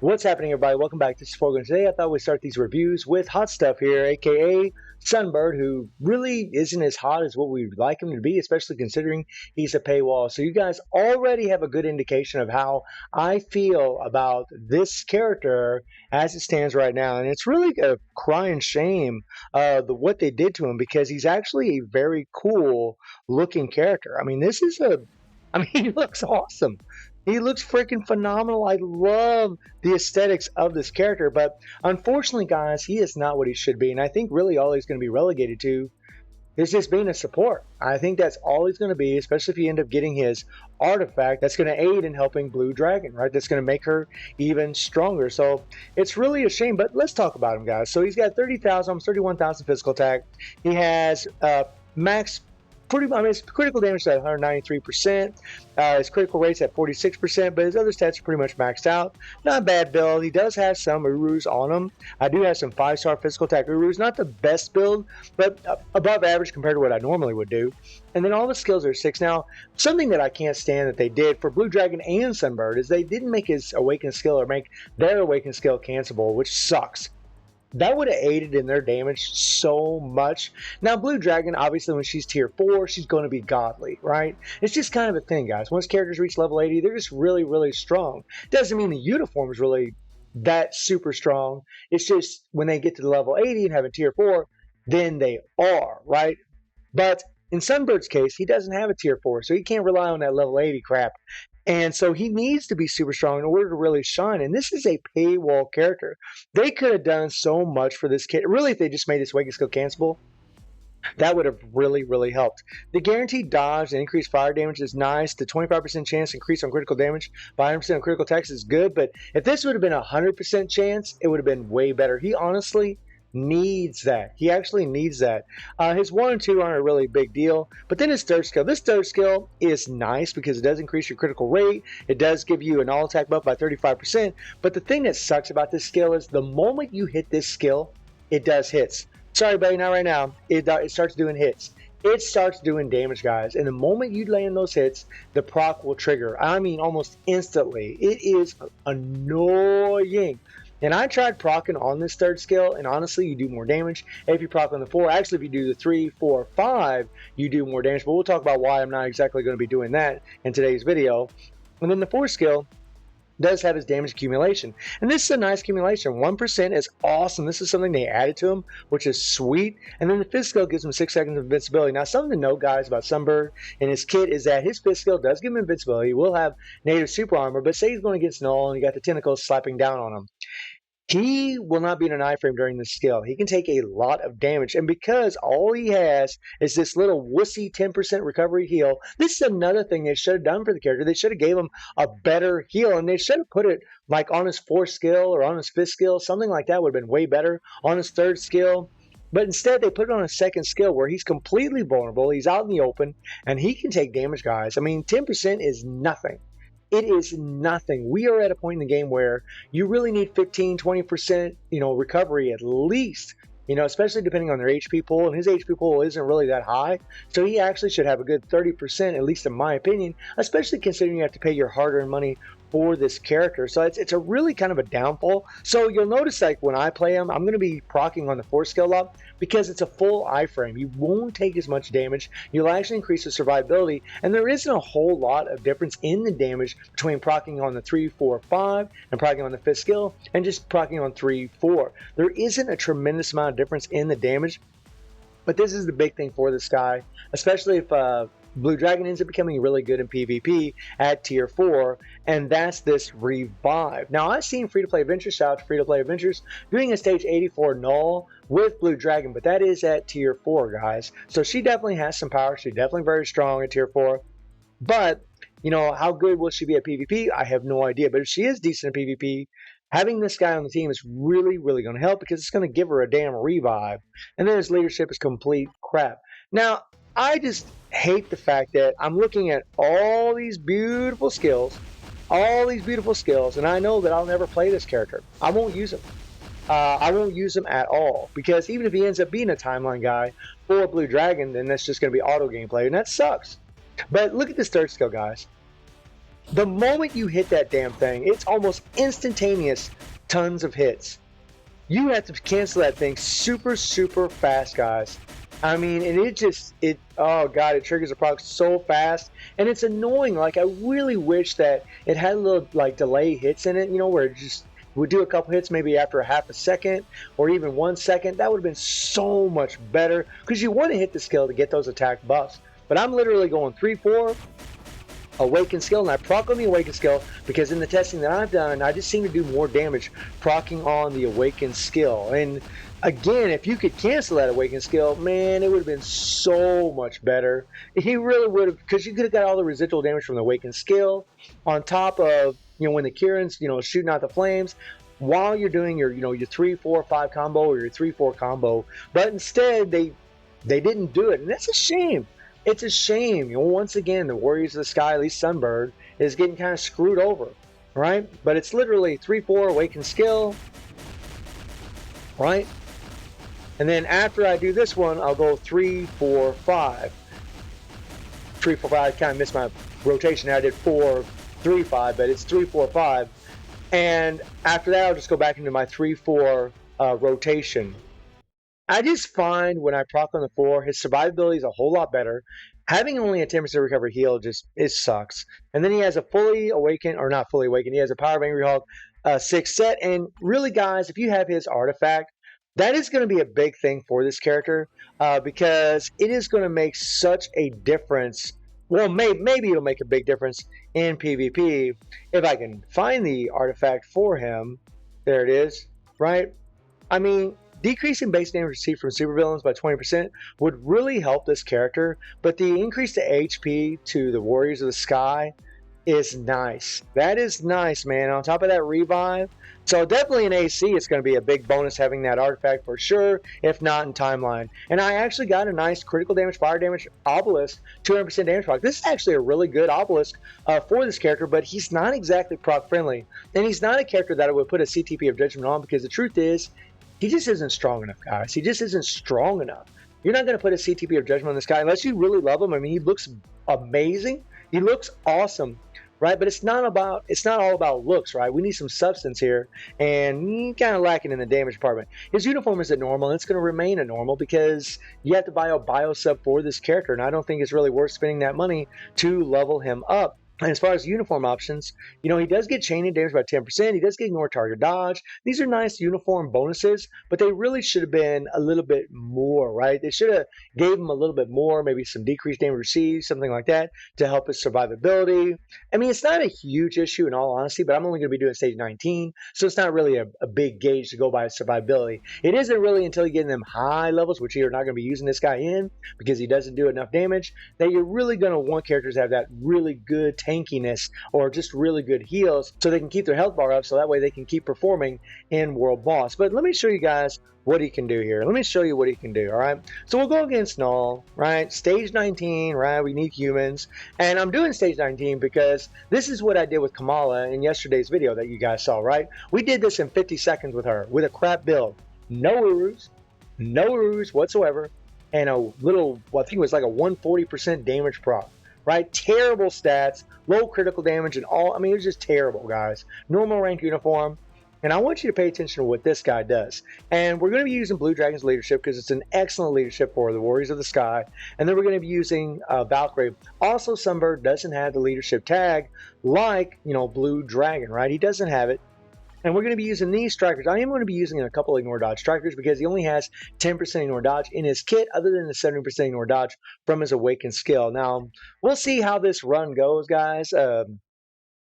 What's happening, everybody? Welcome back. This is Forgan. Today, I thought we'd start these reviews with Hot Stuff here, aka Sunbird, who really isn't as hot as what we'd like him to be, especially considering he's a paywall. So, you guys already have a good indication of how I feel about this character as it stands right now. And it's really a crying shame what they did to him because he's actually a very cool looking character. I mean, he looks awesome. He looks freaking phenomenal. I love the aesthetics of this character, but unfortunately, guys, he is not what he should be. And I think really all he's going to be relegated to is just being a support. I think that's all he's going to be, especially if you end up getting his artifact that's going to aid in helping Blue Dragon, right? That's going to make her even stronger. So it's really a shame, but let's talk about him, guys. So he's got 30,000, almost 31,000 physical attack. He has max his critical damage is at 193%. His critical rate's at 46%, but his other stats are pretty much maxed out. Not a bad build. He does have some Urus on him. I do have some 5-star physical attack Urus. Not the best build, but above average compared to what I normally would do. And then all the skills are 6. Now, something that I can't stand that they did for Blue Dragon and Sunbird is they didn't make his Awakened skill or make their Awakened skill cancelable, which sucks. That would have aided in their damage so much. Now, Blue Dragon, obviously, when she's tier 4, she's going to be godly, right? It's just kind of a thing, guys. Once characters reach level 80, they're just really, really strong. Doesn't mean the uniform is really that super strong. It's just when they get to the level 80 and have a tier 4, then they are, right? But in Sunbird's case, he doesn't have a tier 4, so he can't rely on that level 80 crap. And so he needs to be super strong in order to really shine. And this is a paywall character. They could have done so much for this kid. Really, if they just made this Awakened skill cancelable, that would have really, really helped. The guaranteed dodge and increased fire damage is nice. The 25% chance increase on critical damage by 100% on critical attacks is good. But if this would have been a 100% chance, it would have been way better. He honestly needs that. He actually needs that. His 1 and 2 aren't a really big deal, but then his third skill. This third skill is nice because it does increase your critical rate. It does give you an all attack buff by 35%. But the thing that sucks about this skill is the moment you hit this skill, it does hits. Sorry, buddy, not right now. It starts doing hits. It starts doing damage, guys. And the moment you land those hits, the proc will trigger. I mean, almost instantly. It is annoying. And I tried proccing on this third skill, and honestly, you do more damage if you proc on the 4. Actually, if you do the 3, 4, 5, you do more damage. But we'll talk about why I'm not exactly going to be doing that in today's video. And then the 4th skill does have his damage accumulation. And this is a nice accumulation. 1% is awesome. This is something they added to him, which is sweet. And then the 5th skill gives him 6 seconds of invincibility. Now, something to note, guys, about Sunbird and his kit is that his 5th skill does give him invincibility. He will have native super armor, but say he's going against Null and you got the tentacles slapping down on him. He will not be in an iframe during this skill. He can take a lot of damage. And because all he has is this little wussy 10% recovery heal, this is another thing they should have done for the character. They should have gave him a better heal. And they should have put it like on his 4th skill or on his 5th skill. Something like that would have been way better. On his 3rd skill. But instead, they put it on a 2nd skill where he's completely vulnerable. He's out in the open. And he can take damage, guys. I mean, 10% is nothing. It is nothing. We are at a point in the game where you really need 15, 20%, recovery at least, especially depending on their HP pool. And his HP pool isn't really that high. So he actually should have a good 30%, at least in my opinion, especially considering you have to pay your hard-earned money for this character. So it's a really kind of a downfall. So you'll notice, like, when I play him, I'm going to be proccing on the 4th skill up because it's a full iframe. You won't take as much damage. You'll actually increase the survivability. And there isn't a whole lot of difference in the damage between proccing on the 3, 4, 5 and proccing on the 5th skill and just proccing on 3, 4. There isn't a tremendous amount of difference in the damage. But this is the big thing for this guy, especially if Blue Dragon ends up becoming really good in PvP at tier 4, and that's this revive. Now, I've seen free-to-play adventures, shout out to free-to-play adventures, doing a stage 84 null with Blue Dragon, but that is at tier 4, guys. So she definitely has some power. She's definitely very strong at tier 4. But, how good will she be at PvP? I have no idea. But if she is decent at PvP, having this guy on the team is really, really going to help because it's going to give her a damn revive. And then his leadership is complete crap. Now, I just hate the fact that I'm looking at all these beautiful skills, and I know that I'll never play this character. I won't use him. I won't use him at all because even if he ends up being a timeline guy for Blue Dragon, then that's just going to be auto gameplay, and that sucks. But look at this 3rd skill, guys. The moment you hit that damn thing, it's almost instantaneous tons of hits. You have to cancel that thing super, super fast, guys. I mean, and oh God, it triggers the proc so fast. And it's annoying. Like, I really wish that it had a little, like, delay hits in it, you know, where it just would do a couple hits maybe after a half a second or even 1 second. That would have been so much better because you want to hit the skill to get those attack buffs. But I'm literally going 3-4. Awaken skill, and I proc on the awaken skill because in the testing that I've done, I just seem to do more damage procking on the awaken skill. And again, if you could cancel that awaken skill, man, it would have been so much better. He really would have, because you could have got all the residual damage from the awaken skill on top of, you know, when the Kieran's, you know, shooting out the flames while you're doing your, you know, your 3-4-5 combo or your 3-4 combo. But instead, they didn't do it, and that's a shame. It's a shame. You know, once again, the Warriors of the Sky, at least Sunbird, is getting kind of screwed over, right? But it's literally 3-4 awaken skill, right? And then after I do this one, I'll go 3-4-5. 3-4-5. I kind of missed my rotation. I did 4-3-5, but it's 3-4-5. And after that, I'll just go back into my 3-4 rotation. I just find when I proc on the 4, his survivability is a whole lot better. Having only a 10% recovery heal it sucks. And then he has a fully awakened, or not fully awakened, he has a Power of Angry Hawk 6 set. And really, guys, if you have his artifact, that is going to be a big thing for this character because it is going to make such a difference. Well, maybe it'll make a big difference in PvP if I can find the artifact for him. There it is, right? I mean, decreasing base damage received from supervillains by 20% would really help this character, but the increase to HP to the Warriors of the Sky is nice. That is nice, man. On top of that revive, so definitely in AC, it's going to be a big bonus having that artifact for sure, if not in timeline. And I actually got a nice critical damage, fire damage obelisk, 200% damage proc. This is actually a really good obelisk for this character, but he's not exactly proc friendly, and he's not a character that I would put a CTP of Judgment on because the truth is, he just isn't strong enough, guys. He just isn't strong enough. You're not going to put a CTP of Judgment on this guy unless you really love him. I mean, he looks amazing. He looks awesome, right? But it's not all about looks, right? We need some substance here, and he's kind of lacking in the damage department. His uniform is at normal, and it's going to remain at normal because you have to buy a bio sub for this character, and I don't think it's really worth spending that money to level him up. And as far as uniform options, you know, he does get chaining damage by 10%. He does get ignore target dodge. These are nice uniform bonuses, but they really should have been a little bit more, right? They should have gave him a little bit more, maybe some decreased damage received, something like that, to help his survivability. I mean, it's not a huge issue in all honesty, but I'm only going to be doing stage 19, so it's not really a big gauge to go by his survivability. It isn't really until you get in them high levels, which you're not going to be using this guy in because he doesn't do enough damage, that you're really going to want characters to have that really good tankiness or just really good heals so they can keep their health bar up so that way they can keep performing in World Boss. But let me show you guys what he can do here. Let me show you what he can do, all right? So we'll go against Null, right? Stage 19, right? We need humans. And I'm doing stage 19 because this is what I did with Kamala in yesterday's video that you guys saw, right? We did this in 50 seconds with her with a crap build. No Urus whatsoever, and a little, well, I think it was like a 140% damage proc. Right? Terrible stats, low critical damage, and all. I mean, it was just terrible, guys. Normal rank uniform. And I want you to pay attention to what this guy does. And we're going to be using Blue Dragon's leadership because it's an excellent leadership for the Warriors of the Sky. And then we're going to be using Valkyrie. Also, Sunbird doesn't have the leadership tag like, you know, Blue Dragon, right? He doesn't have it. And we're going to be using these strikers. I am going to be using a couple of ignore dodge strikers because he only has 10% ignore dodge in his kit other than the 70% ignore dodge from his awakened skill. Now, we'll see how this run goes, guys. I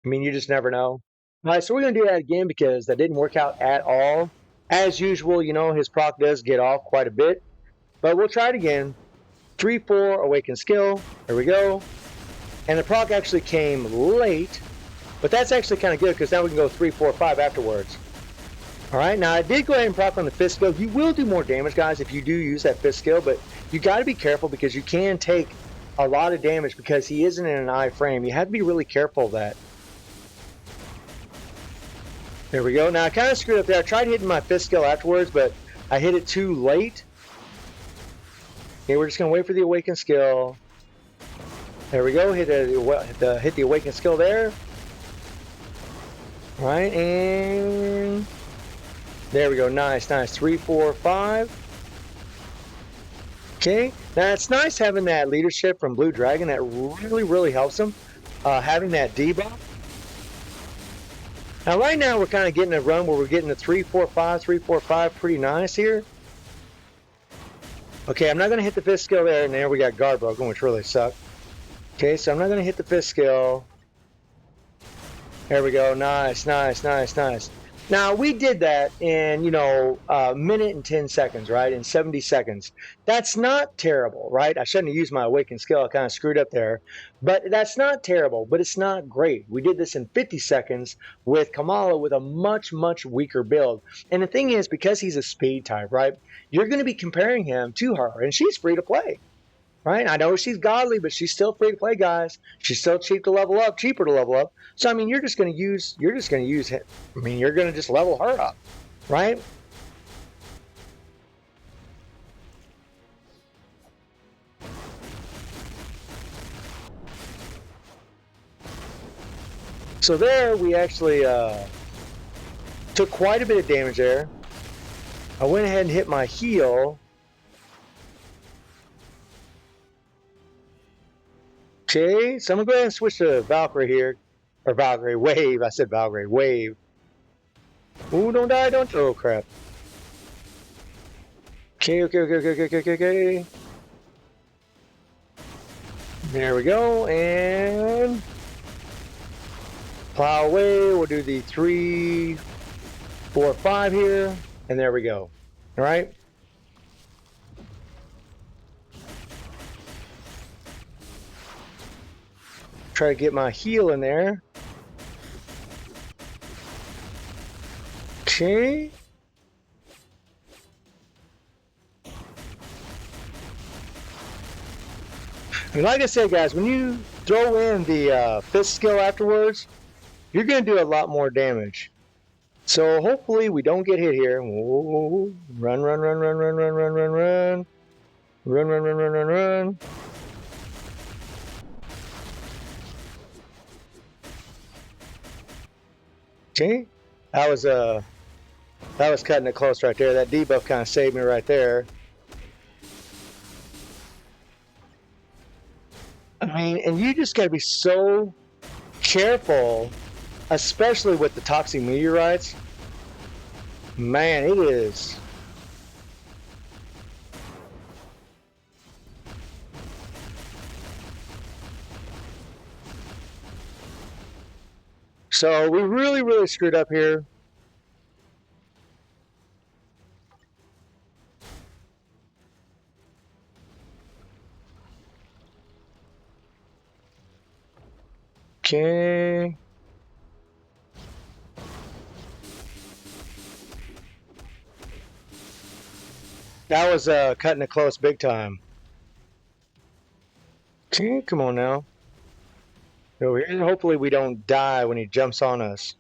mean, you just never know. All right, so we're going to do that again because that didn't work out at all. As usual, you know, his proc does get off quite a bit. But we'll try it again. 3-4 awakened skill. There we go. And the proc actually came late. But that's actually kind of good because now we can go 3-4-5 afterwards. All right, now I did go ahead and proc on the fifth skill. You will do more damage, guys, if you do use that fifth skill, but you got to be careful because you can take a lot of damage because he isn't in an I frame. You have to be really careful of that. There we go. Now I kind of screwed up there. I tried hitting my fifth skill afterwards, but I hit it too late. Okay, we're just going to wait for the awakened skill. There we go. Hit the awaken skill there. All right, and there we go. Nice, nice. 3, 4, 5. Okay, now it's nice having that leadership from Blue Dragon. That really, really helps him. Having that debuff. Now, right now, we're kind of getting a run where we're getting a 3, 4, 5, 3, 4, 5. Pretty nice here. Okay, I'm not going to hit the 5th skill there, and there we got guard broken, which really sucked. Okay, so I'm not going to hit the 5th skill. There we go. Nice, nice, nice, nice. Now, we did that in, a minute and 10 seconds, right? In 70 seconds. That's not terrible, right? I shouldn't have used my awakened skill. I kind of screwed up there. But that's not terrible, but it's not great. We did this in 50 seconds with Kamala with a much, much weaker build. And the thing is, because he's a speed type, right? You're going to be comparing him to her, and she's free to play. Right? I know she's godly, but she's still free to play, guys. She's still cheaper to level up. So I mean, you're just going to use him. I mean, you're going to just level her up, right? So there, we actually took quite a bit of damage there. I went ahead and hit my heal. Okay, so I'm going to go ahead and switch to Valkyrie here. Or Valkyrie, Wave. I said Valkyrie, Wave. Ooh, don't die, don't. Oh, crap. Okay. There we go, and plow away. We'll do the 3, 4, 5 here, and there we go. All right. Try to get my heal in there. Okay. And like I said, guys, when you throw in the 5th skill afterwards, you're going to do a lot more damage. So hopefully we don't get hit here. Whoa. Run. Run. Okay. That was cutting it close right there. That debuff kind of saved me right there. I mean, and you just got to be so careful, especially with the toxic meteorites. Man, it is. So we really, really screwed up here. Okay. That was cutting it close big time. Okay, come on now. Over here. Hopefully we don't die when he jumps on us.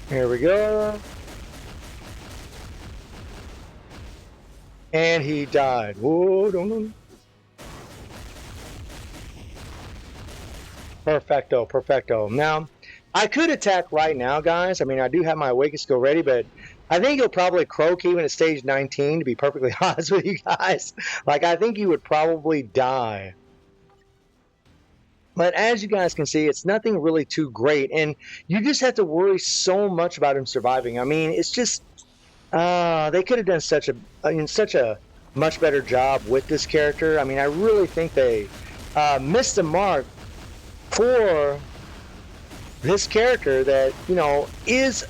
Here we go. And he died. Whoa, don't. Perfecto. Now, I could attack right now, guys. I mean, I do have my awaken skill ready, but I think he'll probably croak even at stage 19, to be perfectly honest with you guys. Like, I think he would probably die. But as you guys can see, it's nothing really too great, and you just have to worry so much about him surviving. I mean, it's just they could have done such a much better job with this character. I mean, I really think they missed the mark for this character that is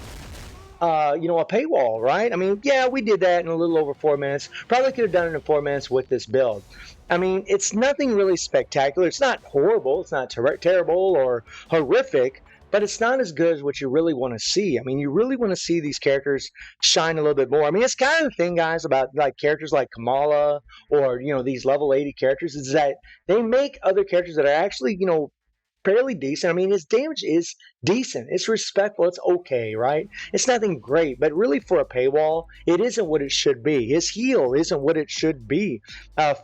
a paywall, right? I mean, yeah, we did that in a little over 4 minutes. Probably could have done it in 4 minutes with this build. I mean, it's nothing really spectacular. It's not horrible. It's not terrible or horrific, but it's not as good as what you really want to see. I mean, you really want to see these characters shine a little bit more. I mean, it's kind of the thing, guys, about like characters like Kamala or these level 80 characters, is that they make other characters that are actually fairly decent. I mean, his damage is decent. It's respectful. It's okay, right? It's nothing great, but really for a paywall, it isn't what it should be. His heal isn't what it should be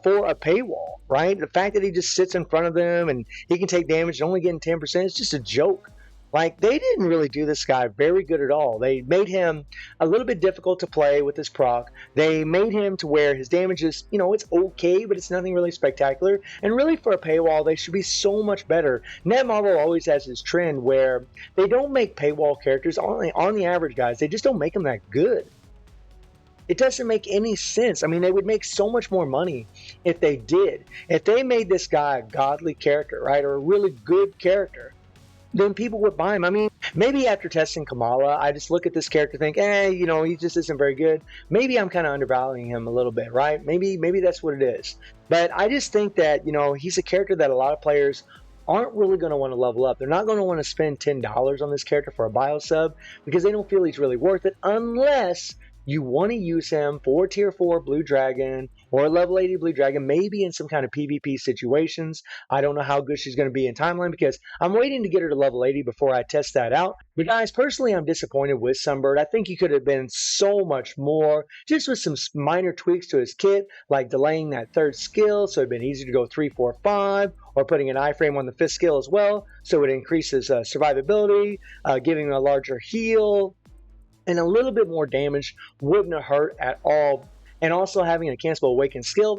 for a paywall, right? The fact that he just sits in front of them and he can take damage and only getting 10% is just a joke. Like, they didn't really do this guy very good at all. They made him a little bit difficult to play with his proc. They made him to where his damage is, it's okay, but it's nothing really spectacular. And really for a paywall, they should be so much better. Netmarble always has this trend where they don't make paywall characters, on the average, guys, they just don't make them that good. It doesn't make any sense. I mean, they would make so much more money if they did. If they made this guy a godly character, right, or a really good character, then people would buy him. I mean, maybe after testing Kamala, I just look at this character and think, he just isn't very good. Maybe I'm kind of undervaluing him a little bit, right? Maybe that's what it is. But I just think that, he's a character that a lot of players aren't really going to want to level up. They're not going to want to spend $10 on this character for a bio sub because they don't feel he's really worth it unless you want to use him for tier 4 Blue Dragon or level 80 Blue Dragon, maybe in some kind of PvP situations. I don't know how good she's going to be in timeline because I'm waiting to get her to level 80 before I test that out. But guys, personally, I'm disappointed with Sunbird. I think he could have been so much more, just with some minor tweaks to his kit, like delaying that 3rd skill so it'd been easier to go 3, 4, 5, or putting an iframe on the 5th skill as well so it increases survivability, giving him a larger heal, and a little bit more damage wouldn't have hurt at all. And also having a cancelable awaken skill,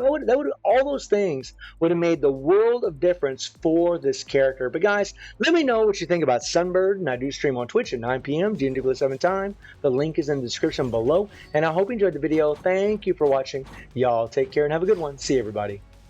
all those things would have made the world of difference for this character. But guys, let me know what you think about Sunbird, and I do stream on Twitch at 9 p.m. GMT 7 time. The link is in the description below. And I hope you enjoyed the video. Thank you for watching. Y'all take care and have a good one. See you, everybody.